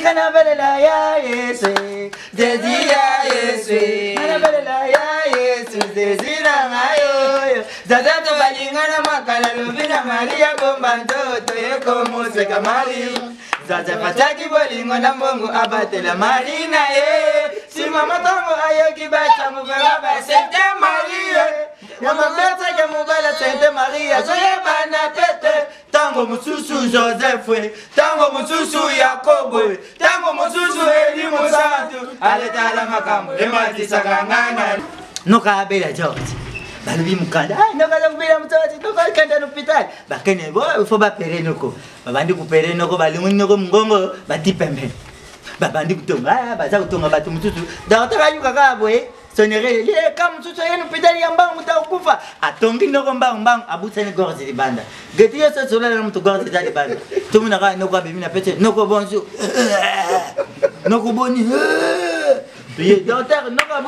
Tikana belela ya Yesu, Zezira Yesu. Mana belela ya Yesu, Zezira ngayo. Zazatu balingana makala lubina Maria bomba ndoto yeko mose kamari. Zaza fataki bolingo na mbongo abatela Marina ye. Sima matongo ayo kibata mubaba Sainte Maria. Yama beta ya mubala Sainte Maria. Zoye bana pete. Tango mususu Joseph we. Tango mususu Yakobo we. Tango mususu Eli Musantu. Aletala makambo. Emati sakangana. Noka abela George. Balubi mukanda. Ai noka kubila mtoto. Noka kanda n'hôpital. Bakene bo il faut ba pere noko. Babandi kupere noko balungu noko mgongo bati pembe. Babandi kutonga baza kutonga batu mututu. Dakotaka yuka kabwe. Sonere le kam mututu yenu pitali yambang mutakufa. Atongi noko mbang abutane gorge di banda. Geti yo sa sola na mutu gorge di banda. Tumuna ka noko abimi na pete noko bonjour. Noko boni. Docteur noka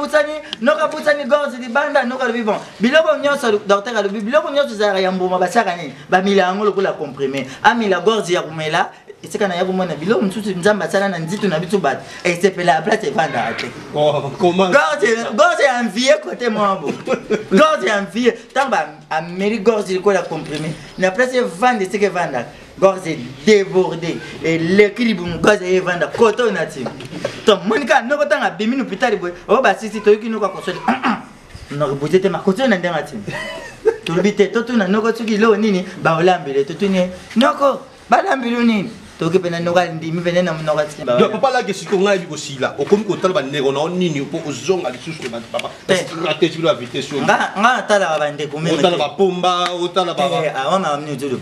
butani gorge di banda noka le bon biloko nyonso docteur le biloko nyonso za ya mboma basaka ni ba mila ngolo kula comprimer amila gorge ya kumela isekana ya kumona biloko mtutu nzamba sala na nzitu na bitu bat et sepela la place vanda ate comment gorge ya envier côté mambo gorge ya envier tamba ameli gorge ko la comprimer na place vanda c'est que vanda gorge débordé et l'équilibre gorge est vanda koto natim to monika noko tanga bimi no pitali boy o ba sisi to yiki noko akosoli no bujete makoto na ndanga tim to bite to tuna noko tsuki lo nini ba olambele to tuni noko ba lambelo nini to ke pena noko ndimi pena na noko tsi ba papa la ke siko ngai biko sila o komi ko tala ba nego na nini po ozonga lisusu ba papa stratégie la vitesse nga tala ba ndeko meme o tala ba pomba o tala ba a wana amni tudu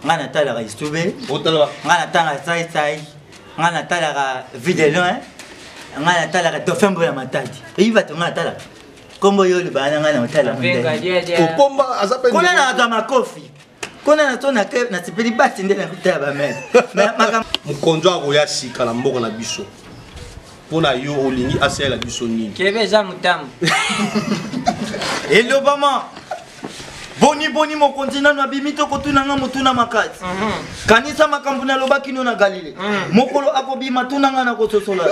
nga tala ga istube o tala nga tanga sai nga tala ga vidéo ngana tala dauphin boya matadi iva to ngana tala kombo yo libana ngana tala ko pomba azape kona na za makofi kona na tona ke na tipeli bati ndena kutaya ba mena maka mukonzo ako ya sika na mboko na biso pona yo olingi asela biso nini kebe za mutamu hello mama boni mo continent na bimito ko tunanga mutuna makati kanisa makambu na lobaki no na Galile mokolo akobima tunanga na ko sosola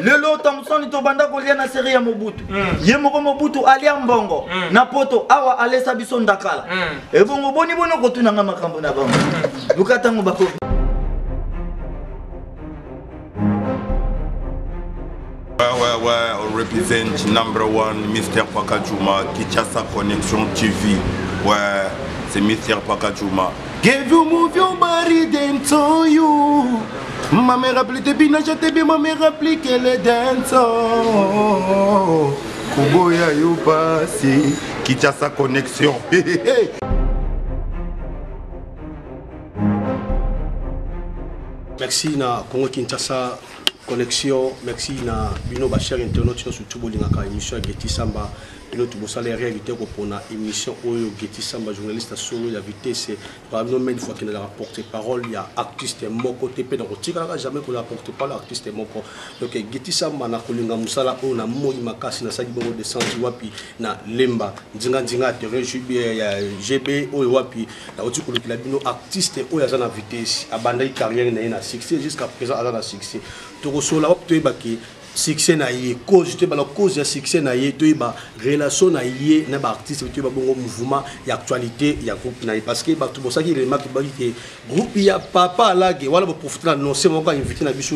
lelo tamsoni to banda ko lia na série ya Mobutu ye moko Mobutu alia mbongo na poto awa alesa biso ndakala e bongo boni ko tunanga makambu na bango lukatango bako Ouais, on représente #1 Mr Pakajuma, Kinshasa Connection TV. Ouais, c'est Mr Pakajuma. Give you move your body dance you. Ma mère rappelé te bina, je te bien, ma mère rappelé qu'elle est dance. Kuboya yo passé, Kinshasa Connection. Merci na Congo Kinshasa Connexion, merci na bino ba cher internaute surtout bolingaka émission Geti Samba bino to bosala réalité ko pona émission oyo Geti Samba journaliste solo ya vitesse par exemple une fois qu'il a rapporté parole il y a artiste moko te pe donc tikaka jamais ko rapporter parole artiste moko donc Geti Samba na kolinga musala oyo na moi makasi na sali bongo de senti wapi na lemba nzinga terrain ya GB oyo wapi na otiko lokila bino artiste oyo azana vitesse abandai carrière na succès jusqu'à présent azana succès tokosola opte baki succès na ye cause te ba la cause ya succès na ye to ba relation na ye na ba artiste to ba bongo mouvement ya actualité ya groupe na parce que ba to bosaki remarque ba ki groupe ya papa lage wala ba profiter na non c'est mon invité na biso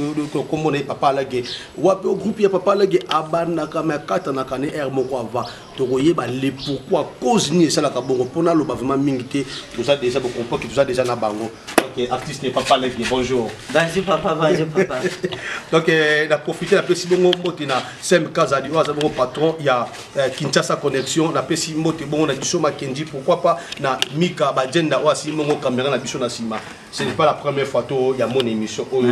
comme on est papa lage wa groupe ya papa lage abana kama kata na kane air moko avant to koyeba le pourquoi cause ni ça la ka bongo pona lo ba vraiment mingité tout ça déjà ba comprendre que tout ça déjà na bango OK artiste papa lage bonjour bonjour papa donc la profiter la bongo moti na Sem Kazadi oza bongo patron ya Kinshasa Connexion na pesi moti bongo na biso Makenji pourquoi pas na Mika Bajenda oasi bongo caméra na biso na sima ce n'est pas la première fois to ya mon émission oyo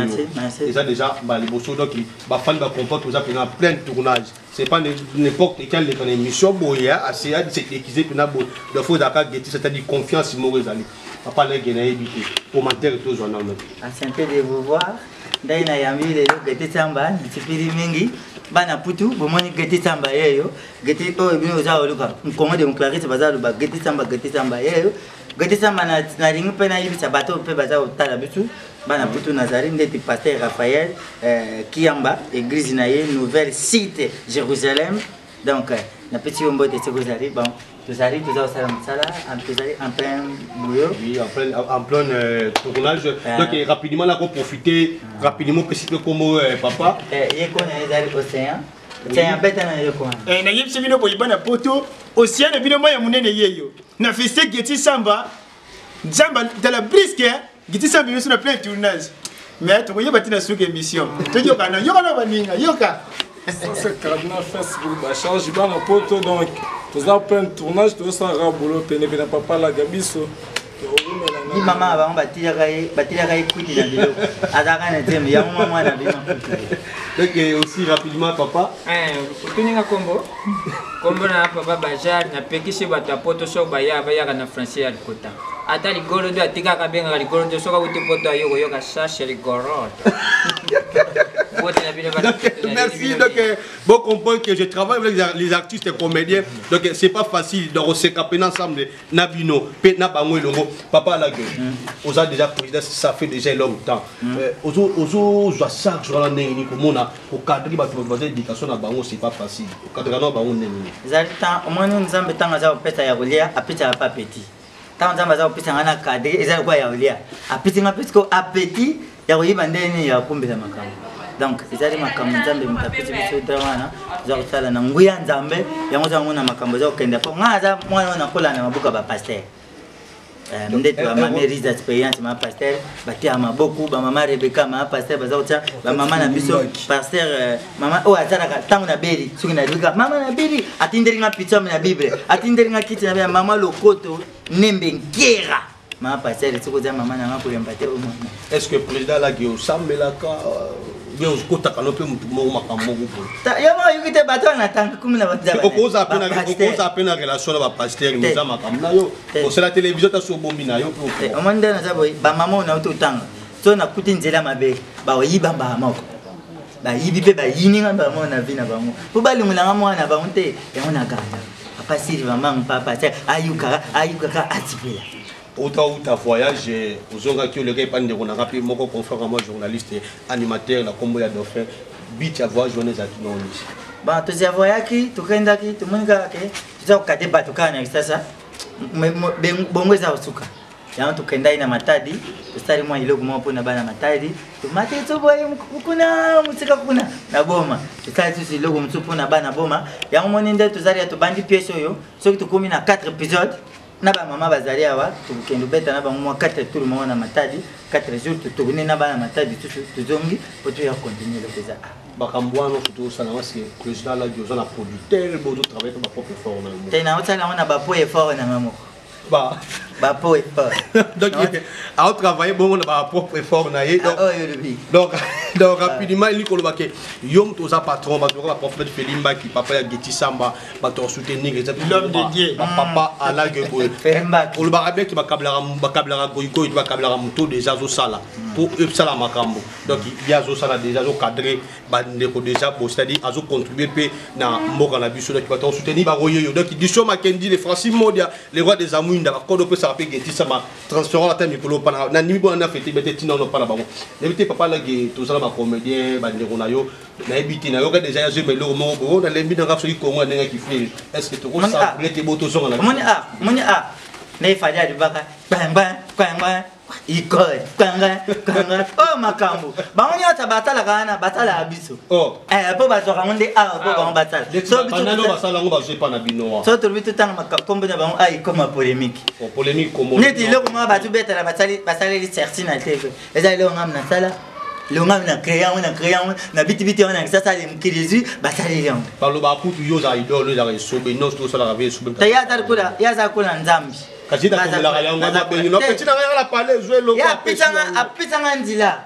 déjà ba liboso donc ba fan ba comprendre que vous avez plein de tournage c'est pas n'importe quelle émission boya assez à c'est déguisé pour na bo de faut d'accord Geti c'est-à-dire confiance morezali papa la gena éviter commentaire tout journal c'est un peu de vous voir ndaina yambi lelo Geti Samba ntsipiri mingi bana putu bomoni Geti Samba yeyo Geti oyo bino za oluka nkongo de Clarisse bazalo ba Geti Samba yeyo Geti Samba na ringi pena yibisa bato pe baza otala bitu bana putu Nazaré ndeti pasteur Raphaël Kiamba église naie nouvelle site Jérusalem donc na petit ombo de Jérusalem bon tous arrivent tous au salam sala en plein boulot oui en plein tournage donc rapidement là qu'on profiter rapidement préciser comment papa il connaît les océans c'est un bête na yo quoi na yipsi bino boyiba na poto océan de bino moya munene yeyo na feste Geti Samba Nzamba dans la brisque Geti Samba bino sur plein tournage mais to koyeba tina suka émission to yoka na baninga yoka c'est cardinal Facebook ba charge ba na poto donc tous en plein tournage tous en rabolo pene na papa la gabiso ni mama ba batira kai kuti na bilo azaka na tem ya mama na bima donc aussi rapidement papa tuninga kombo na papa bajar na pekisi bato poto so baya na français ya kota ata ligoro do atika ka benga ligoro do so ka uti poto ayo yoka sasha ligoro. Merci. Donc, bon comprendre que je travaille avec les artistes et comédiens. Donc, c'est pas facile de se caper ensemble. Nabino, Nabango et Longo. Papa, là, on a déjà président, ça fait déjà longtemps. Ozo, chaque jour, on est comme on a au cadre de l'éducation à Bango, c'est pas facile. Au cadre de Bango, on est. Zalta, au moins, nous avons tant à pète à Yaoulia, à pète à pas petit. Tant à pète à cadre, et ça, quoi, Yaoulia. À pète à pète à petit, Yaoulia, Bandeni, Yakoumbe, la Macam. Donc, c'est ça, makambo nzambe mutapiti biso trawana za kusala na nguya nzambe yango za ngona makambo za kenda po ngaza mwana na kola na mabuka ba pasteur ndeto ba mama Riza experience ma pasteur batia maboku ba mama Rebecca ma pasteur baza kutia ba mama na biso pasteur mama o azara ka tangu na beri suki na Rebecca mama na beri atinderi nga pizza na Bible atinderi nga kiti na mama lokoto nembe ngera ma pasteur suko za mama na ngako lembate o mama. Est-ce que le président là qui au sambela ka bien au kota kanope mutumo makambo ko ta yamo yukite bato na tanka kumina bazaba ko za pena relation na ba pasteur nous za makambo na yo ko c'est la télévision ta so bombi na yo ko omande na zabo ba mama na ututanga so na kuti nzela mabe ba oyiba ba mako ba yibi pe ba yininga ba mona na vina ba mo po ba lumulanga mwana ba monte yango na ganda papa siri mama papa ayuka atipela. Autant voyage aux gens qui ont le gars pas de on a rappelé mon confrère moi journaliste animateur la combo ya dauphin bit à voyage journée à non ici ba to zia voyaki to kenda ki to munika ke za ukate bato kana sasa bongo za usuka ya to kenda ina matadi to stari mwa ile kuma pona bana matadi to mate to boy kuna musika kuna na boma to stari to si logo mtupo na bana boma ya moni nde to zari ya to bandi pièce yo so ki to 4 épisodes na ba mama bazali awa tukendo beta na ba mwa 4 tours mwa na matadi 4 jours to tourner na ba na matadi to zongi poto ya continuer le pesa bakambwana futu sana wasi président la diozo na producteur bozo travailler ba propre fort na mo tena otala na ba po effort na mamo ba po effort donc a travailler bon na ba propre effort na ye donc rapidement il ko lo baké yom to za patron ba to la prophète Felimba qui papa ya Geti Samba ba to soutenir l'homme de Dieu papa ala ge boy ko lo ba bien ki ba kablara goyiko ba kablara muto déjà zo sala pour sala makambo donc il y a zo sala déjà zo cadré ba ndeko déjà pour c'est-à-dire azo contribuer pe na mboka na biso donc ba to soutenir ba royo donc diso makendi les Francis Modia les rois des Amouinda ba ko do pe ça pe Geti Samba transférant la tête mikolo pana na nimi bona fete bete tino no pana ba bon n'évitez papa la ge to sala comédien bandeko na yo na ebiti na yo ka déjà je melo mo bo na lembi na ka so ko ngwa nenga ki file est-ce que to ko sa prete boto so na moni na ifanya dibaka bang ikoi kanga oh makambo bango nyata batala kana batala abiso po bazoka monde po bango batala so banano basala ngo bazepa na binoa so to bitu tanga makombo na bango comme polémique polémique comme neti loko ma batu betala basali li certain na tv eza le ngam na sala le ngam na créant na biti on a ça les mkirizu basali le parlo ba putu yo za idole za sobe no to sala rave sobe taya tarkula ya za kula nzambi kasi ta ko la yango ma bengi no petit na la parler jouer loko apitanga ndila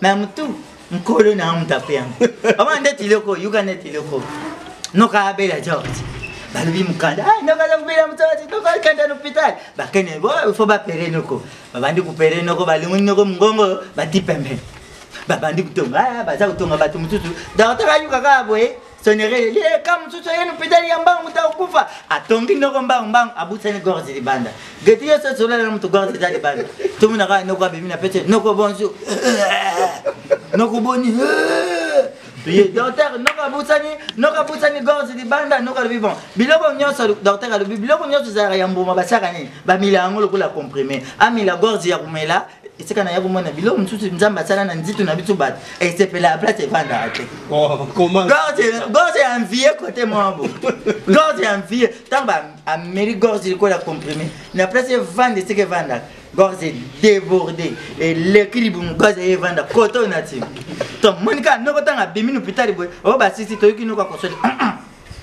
na mtu mkolo na mtape yangu ama ndeti loko yuka ndeti loko noka abela George balubi mukanda noka za kubela mtoti noka kanda no hospital bakene bo fo ba pere noko babandi kupere noko balingu noko mngongo batipembe babandi kutonga baza kutonga batu mututu da otaka yuka ka boye sonere ye kam suso yenu pitali ya mbangu mutakufa atongi noko mbangu abutani gorzi libanda geti yose sola na mtu gorzi tali banda tumuna ka noko abimina pete noko bonjour noko boni ye docteur noko abutani gorzi libanda noko libon biloko nyoso docteur alobi biloko nyoso za ya mbuma basaka ni ba milango lokola comprimé amila gorzi ya kumela isekana ya kumona bilo mtutu nzamba sana na nzitu na bitu bat esepela la place vanda ate comment gorge envié côté mambo gorge envié tamba ameri gorge ko la comprimé na place vanda c'est que vanda gorge débordé et l'équilibre gorge e vanda koto na tim to monika noko tanga biminu pitali boy o ba sisi to yiki noko kosoli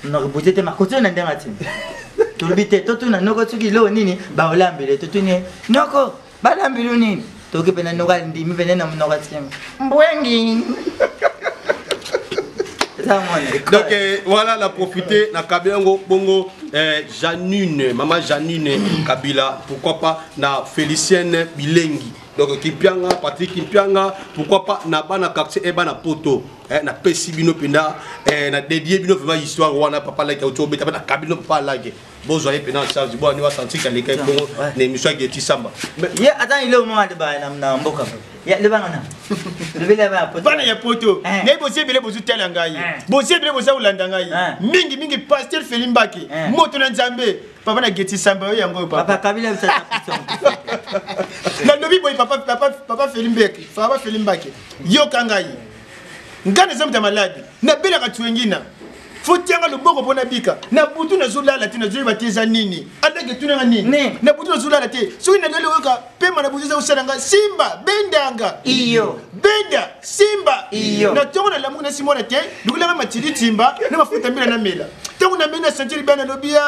no bujete makoto na ndanga tim to bite to tuna noko tsuki lo nini ba olambele to tuni noko balambele nini toki pena noga ndimi pena na noga tsema mbwengi. Donc voilà, la profiter na Kabilango bongo Janine, maman Janine Kabila, pourquoi pas na Félicienne Bilengi. Donc Kimpianga, Patrick Kimpianga, pourquoi pas na bana quartier et bana poto. Na pesi bino penda na dédié bino vraiment histoire wana papa la kauto beta na Kabila papa la ge. Bon zoye pena charge bon ni wa sentir que les kay bongo na émission Geti Samba. Ya attends il est au moment de ba na mboka. Ya le bana. Le bela ba poto. Bana ya poto. Ne bosie bele bozu tela ngai. Bosie bele boza ulanda ngai. Mingi pasteur Felimbaki. Moto na Nzambe. Papa na Geti Samba yango papa Kabila ça na lobi boy papa Felimbaki. Papa Felimbaki. Yo kangai. Ngane zamta maladi na bela katu wengina fotianga loboko pona bika na butu na zulala tina zuri bateza nini adage tuna nini na butu na zulala te so ina lele weka pema na butu za usalanga simba bendanga iyo benda simba iyo na tongo na lamu na simona te dukula matili timba na mafuta mbila na mela tongo na mena sentiri bana lobia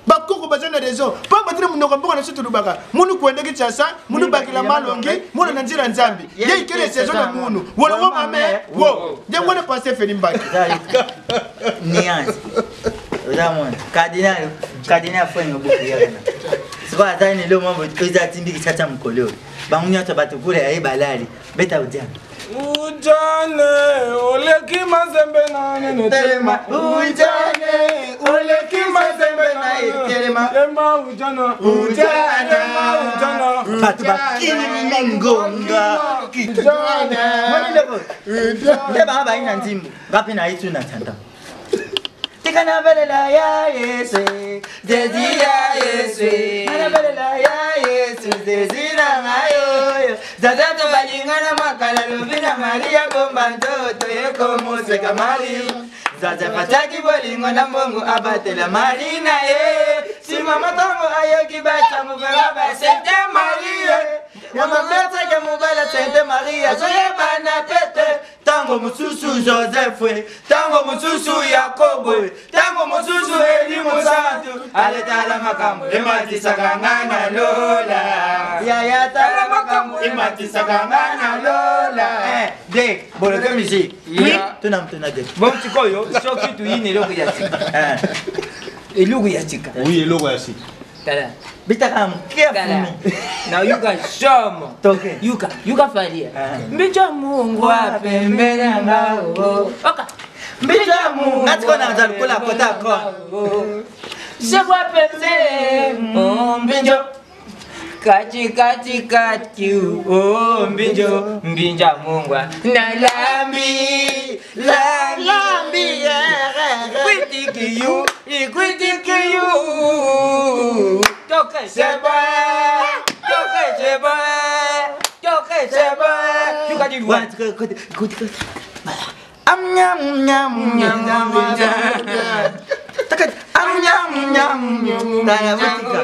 bakoko bazana raison pa batira munoko mboko na sutu lubaka munu kuendeke chasa munu bakila malongi munu na njira nzambi ye ikele saison na munu wala wo mame wo je mwana passer Felimbaki nianze udamona cardinal fwenye buku yana siko atani leo mambo koza tindiki chacha mkoleo bangunyata batukule ya balali beta ujana ujane oleki mazembe na nene telema ujane oleki mazembe na telema telema ujana batu bakini ngonga ujana mani lebo leba ba ina nzimbu ngapi na itu na tanda tikana belela ya Yesu dedi ya Yesu ana belela ya Yesu dezina ngayo zazatu balingana makala lubina Maria bomba ndoto yeko mose kamari zaza pataki bolingo na mbongo abatela Marina sima matango ayoki bacha mubaba Sainte Maria ya mabeta ya mubala Sainte Maria zoyeba na pete tango mususu Joseph tango mususu Yakobo tango mususu Elimu Santu aletala makambo ematisa kangana lola ya tala makambo ematisa kangana lola de boloke musique tunamtuna de bon tikoyo soki tu yine loko ya tika elugu ya tika oui elugu ya tika tala bitaka mkefumi na yuka shomo toke yuka falia mbicha Mungu apembele ngao oka mbicha Mungu natiko na nzalukula kota ko sebwa pembele mbinjo kati oh mbinja Mungu na lambi kwitiki you toke seba yuka di wa kote am nyam takat am nyam taya butika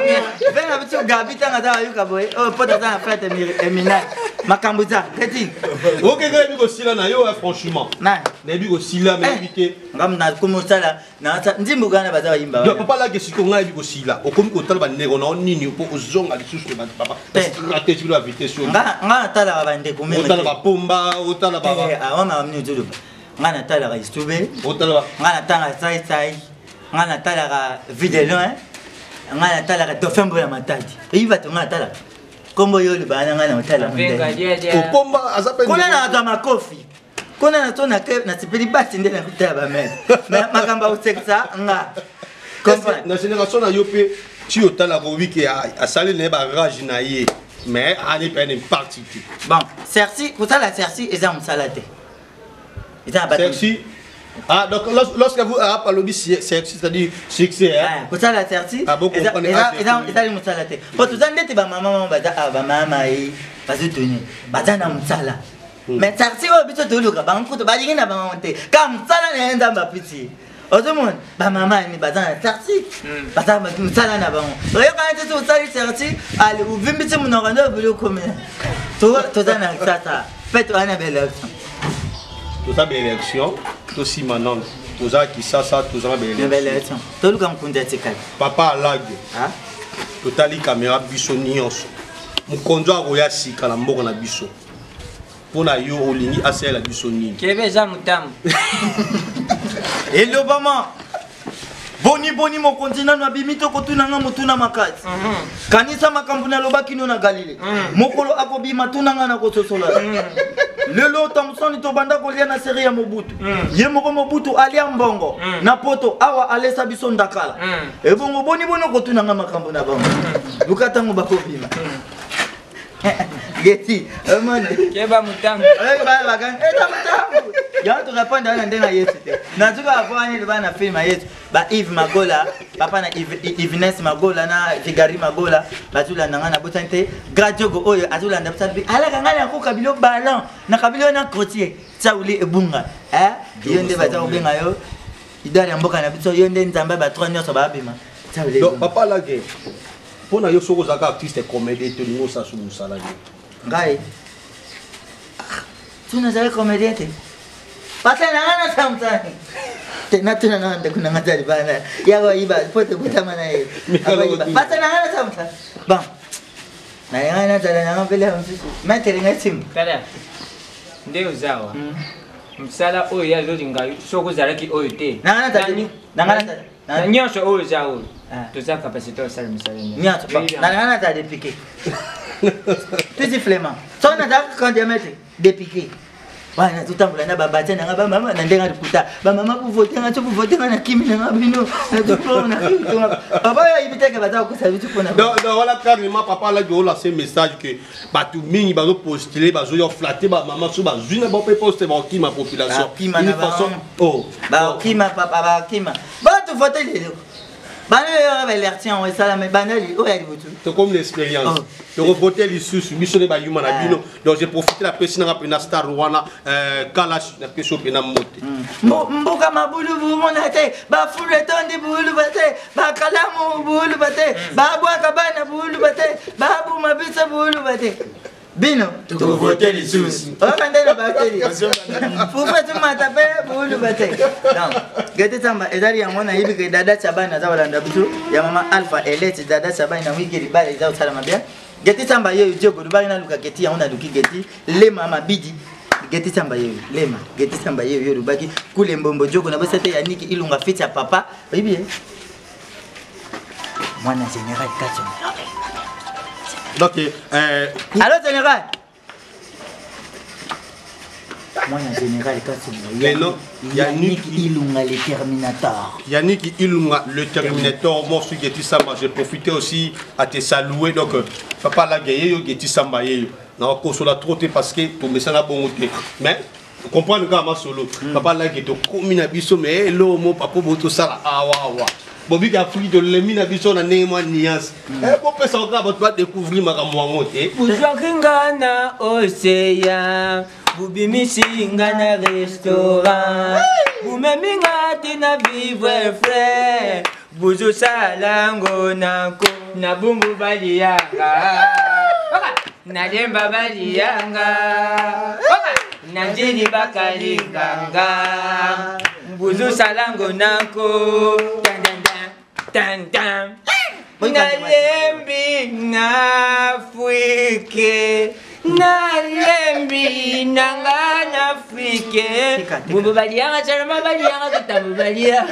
venga bitu gabita ngata yuka boy oh pota za fête eminat makambuza keti OK ga biko sila na yo franchement na biko sila mais éviter ngam na kumusala na nzimbu gana baza yimba donc papa la gesiko ngai biko sila okomi ko tala bandeko na nini po ozonga lisusu ba papa stratégie de la vitesse nga tala bande ko meme otala ba pomba otala ba awama amni zulu nga tala ga istube otala nga tala sai nga tala ga vidéo nga tala ga dauphin boya matadi iva to nga tala kombo yo libana nga na tala pomba azape kona na za makofi kona na tona ke na tipeli basi ndé na kutaba mais makamba useksa nga comprendre na génération na yo pe tu otala ko wiki a sali ne ba rage na ye mais ani pe une partie bon Cerci pour ça la Cerci eza msalate eza ba Cerci ah donc lorsque vous parlez Cerci c'est-à-dire succès hein pour ça la Cerci eza msalate pour tout ça ndete ba maman ba mama yi bazutuni bazana msala mais Cerci o biso toluka ba nkuto ba yingina ba monte kam msala na enda mbapiti Ozoumon, ba maman ni bazan Cerci, bazan msala na bango. Oyo quand tu sali Cerci, allez ou vimbiti munogando bulu comme. To za na tata. Faites une belle élection. To za belle élection, to si manon, to za ki ça to za belle élection. To luka mkunda tikali. Papa alage. Ah? To tali caméra biso nyonso. Mukonzo akoya sika na mboko na biso. Pona yo olingi asela biso nini. Kebe za mutamu. Hello mama. Boni mo kontina na bimito kotuna nga mutuna makati. Kanisa makambuna lobaki no na Galile. Mokolo akobima tuna nga na kososola. Lelo tamsoni to banda kolia na série ya Mobutu. Ye moko Mobutu alia mbongo na poto awa alesa biso ndakala. Ebongo boni kotuna nga makambuna bango. Lukata ngo bakobima. Geti, amane. Keba mutamu. Ba bagan. Eta mutamu. Ya tu répondre na ndenga Yesu te. Na tuka afanya ni bana film Yesu. Ba Yves Magola, papa na Yves Magola na Figari Magola, batula nanga na botante, Gradiogo oyo atula nda botante. Ala kangala ko kabilo ballon, na kabilo na crotier. Tsauli ebunga. Yonde baza obenga yo. Idari mboka na biso yonde nzamba ba 3 nyoso ba bima. Tsauli. Donc papa la guerre. Pour na yo soko zaka artiste comédien to ningo sa sumu salade. Ngai. Tu na zaka comédien te. Pata na ngana samtani. Tena tuna na nda kuna ngatali bana. Yawa iba pote butama na yeye. Pata na ngana samtani. Bon. Na ngana tala na ngapele msisi. Matere ngatim. Tala. Ndio zawa. Msala oyo ya lolinga soko zalaki oyo te. Na ngana tala. Na ngana tala. Na nyosho oyo zawo. Tu as capacité de faire le message. Nyatso pa. Na ngana tala de piquer. Tu dis flément. Ça on a d'accord quand tu mets de piquer. Wana tutambula na baba tena ngaba mama na ndenga dikuta ba mama ku voter nga tu voter na kimi na ngabino na tupona baba ya ibiteke baza ku sabi tupona donc voilà carrément papa là de lancer message que ba tout mingi ba postuler ba zo flatter ba maman so ba zuna ba pe poster ba ki ma population une façon oh ba ki ma papa ba ki ma ba tu voter les bana yo ba lertien on ça la mais banali o ya dibutu c'est comme l'expérience de revoter les sous mission ba yuma na bino donc j'ai profité la personne na pena star wana kalash na peso pena mote mboka mabulu bu monate ba fule tondi bulu bate ba kalamu bulu bate ba bwa kabana bulu bate ba bu mabisa bulu bate Bino, tu voter les sous. On va demander la batterie. Pour faire tout matape, pour le battre. Non. Gete tamba ezali ya mwana hivi ke dada Chabana za walanda bitu ya mama Alpha Elite dada Chabana na wiki libale za usalama bien. Gete tamba yeyo joko dubali na luka geti ya ona luki geti le mama bidi. Gete tamba yeyo lema. Gete tamba yeyo rubaki kule mbombo joko na bosete ya Niki ilunga ficha papa. Bibi. Mwana général Kacho. Donc, allô général. Mwana général Kacho. Yannick Ilunga le Terminator. Yannick Ilunga le Terminator. Moi, je suis Samba. J'ai profité aussi à te saluer. Donc, papa la gaye yo Geti Samba yeyo. Na ko so la trotter parce que pour me ça na bon côté. Mais comprendre quand ma solo. Papa la gaye to komi na biso mais hello mo papa boto sala awa. Bobi ka fui de lemi na biso na nema nias. Bon peut ça va découvrir ma moite. Buzwakingana océan, bubimishinga na restaurant. Bumeminga tina vivre frère. Buzu salango nako na bumbu baliyanga. Na demba baliyanga. Najini bakalinganga. Buzu salango nako. Tan tan na lembi na fuike Nalembi nanga n'Afrique. Bubu balianga charama balianga kitabu balia.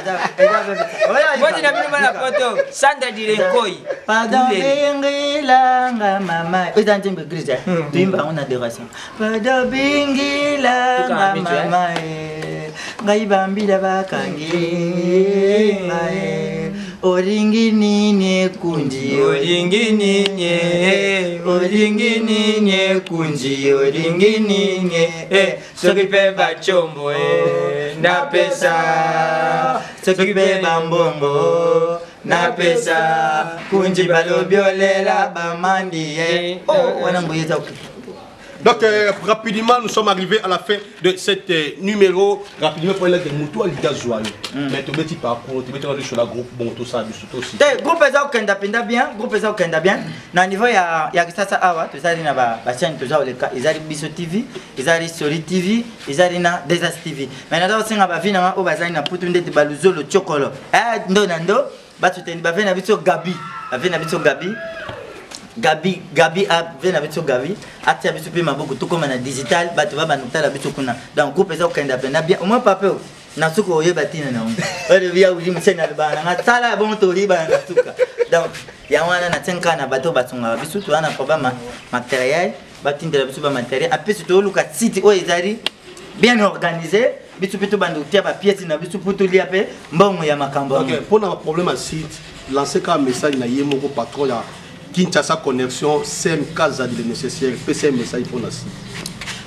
Wote na bino bana poto. Sandra Direnkoi. Pardon bingila mama. Oza ntimbe grisa. Tuimba on adoration. Pardon bingila mama. Ngai bambila bakangi. Oringi ninye kunji oringi ninye kunji oringi ninye soki pe bachombo na pesa soki pe bambongo na pesa kunji balobiolela bamandi wana ngoyeza. Donc rapidement nous sommes arrivés à la fin de cet numéro. Rapidement pour les motos à l'idée joyeux. Mais tu petit parcours, tu mets sur la groupe bon tout ça aussi. Groupe ça okenda penda bien, groupe ça okenda bien. Na niveau ya kisasa awa tuzali na ba chaîne tuzao le cas, izali biso TV, izali Sori TV, izali na Desas TV. Mais na singa ba vina o bazali na putu ndete baluzolo chokolo. Ndo nando batuteni ba vena biso Gabi. Ba vena biso Gabi. Gabi a vena biso Gabi atia biso pe maboko to comme na digital batu ba banutala biso kuna donc groupe ça okenda penda bien au moins papa na suko oyeba tina na ole via uji msena bana ngatala bon to riba na suka donc ya wana na tenka na bato batunga biso to ana problème matériel batindela biso ba matériel après to luka site o ezali bien organisé biso pe to bandu tia ba pièce na biso pour to lia pe mbongo ya makambo. OK, pour un problème à site lancer un message na yemo patron ya Kinshasa connexion, c'est casa de nécessaire, PC message pour la site.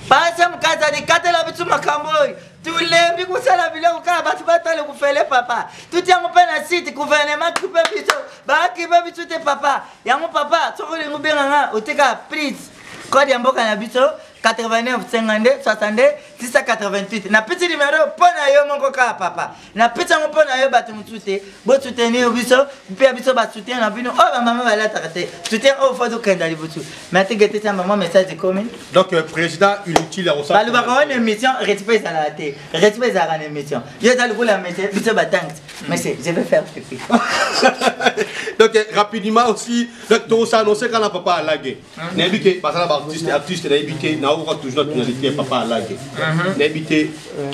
Pas un casa de katela bitu makamboy. Tu lembi kusala bila ukala batu batale kufele papa. Tu tiens mon na site gouvernement qui peut bitu. Ba qui peut bitu te papa. Ya mon papa, tu le ngubenganga oteka please. Code ya mboka na bitu 89 52 62 688. Na petit numéro pona yo mon koka papa. Na petit mon pona yo batu mutute. Bo soutenir biso, pe biso ba soutenir na bino. Oh maman va la traiter. Soutien au fodo kenda libutu. Mais tu gete ta maman message commun. Donc président inutile à recevoir. Balu ba une émission respect à la télé. Respect à la émission. Je dal pour la mettre biso ba thanks. Merci, je vais faire pipi. Donc rapidement aussi, donc tout ça annoncer quand la papa a lagué. N'habite parce que artiste n'habite na o toujours tonalité papa a lagué. N'habite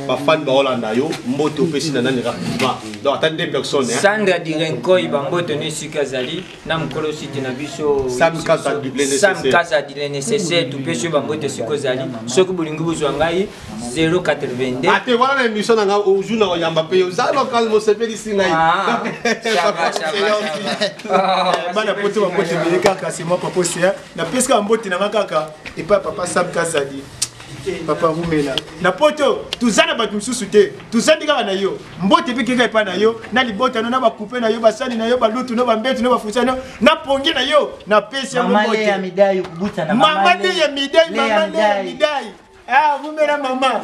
pas fan ba Hollanda yo, mboto pesi na nani rapidement. Donc attendez personnes hein. Sandra Direnkoi bamboto ne sikazali na mkolo site na biso Sam Kaza du nécessaire. Sam Kaza du nécessaire tout pesi bamboto sikozali. Soko bulingi buzwa ngai 082. Ate voilà l'émission na au jour na yamba pe yo za local mo sepeli sinai. Bana poto ba poto be kaka c'est moi papa c'est na peska mboti na kaka et pas papa Sam Kazadi papa Rumela na poto tuzana ba tumsusu te tuzandi kaka na yo mbote pe keka pa na yo na libota na ba couper na yo basani na yo ba lutu na ba mbetu na ba fusana na pongi na yo na pesa mbote mama ya midai kubuta na mama ya midai mama ya midai Rumela mama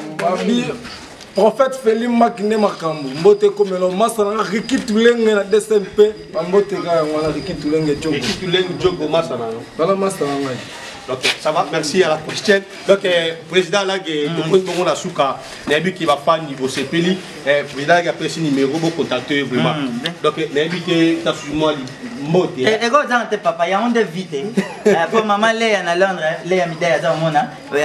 Prophète Félix Makine Makambu, Mbote Komelo, Masana, Riki Tulenge na DSMP, Mbote Gaya, Riki Tulenge Djogo. Riki Tulenge Djogo, Masana. Voilà, Masana. Donc ça va, merci à la prochaine. Donc président là, on a souka, Nabi qui va faire niveau CPLI, président qui a pris ce numéro pour contacter vraiment. Donc Nabi qui est sur moi, Mbote. Et quand tu papa, il y a un de vite. Pour maman Léa à Londres, Léa Midaya dans mon âme, il y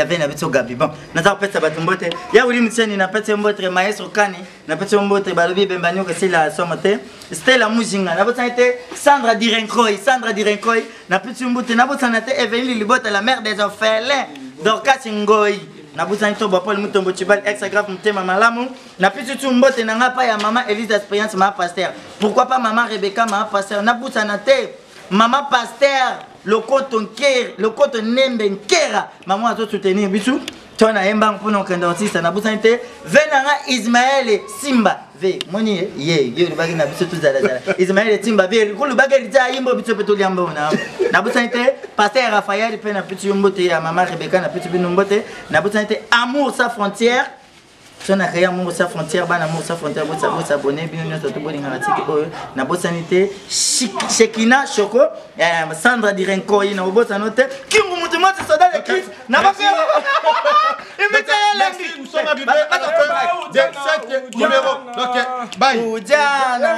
avait un habitude Gabi. Bon, nous avons fait ça, Mbote. Il y a William Sen, il n'a pas de Mbote, Maestro Kani, n'a pas de Mbote, Balobi Bembanyo, que c'est la sommité. C'était la Mouzinga, n'a pas été Sandra Direnkoi, n'a pas de Mbote, n'a pas de Evelyn Libota, la mère des orphelins, Dorcas Ngoi. Na busa nto Paul Mutombo Chibal extra grave mtema malamu na pitu tu mbote na ngapa ya maman Elisa Experience ma pasteur. Pourquoi pas maman Rebecca ma pasteur na busa na te maman pasteur le compte nembe nkera maman azo soutenir bisu tona emba mpono kenda sisa na busa nte venanga Ismaël Simba ve moni ye le bagi na bisu tu zala Ismaël Simba ve ko le bagi lita yimbo bisu peto liambo na busa nte pasteur Raphaël pe na pitu mbote ya maman Rebecca na pitu binu mbote na busa nte amour sans frontière. Si on a créé Amour sans frontière, Amour sans frontière, vous abonnez, bien sûr, tout le monde na bonne sanité, Shekina Choko, Sandra Direnkoi, na bonne santé, qui vous montre moi c'est ça dans les clips, n'a pas fait. Merci, nous sommes arrivés à la fin de cet numéro. Donc, bye. Ujana.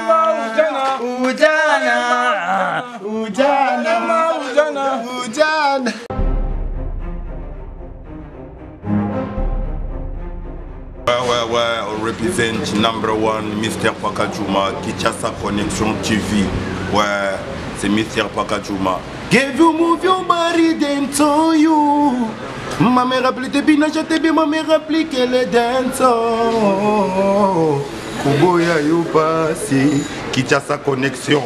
on represent number one Mr. Pakajuma, Kinshasa Connection TV. Ouais, c'est Mr. Pakajuma. Give you move your body dance you. Ma mère appelait tes binages, t'es bien, ma mère appelait qu'elle est dance. Kuboya yo passé, Kinshasa Connection.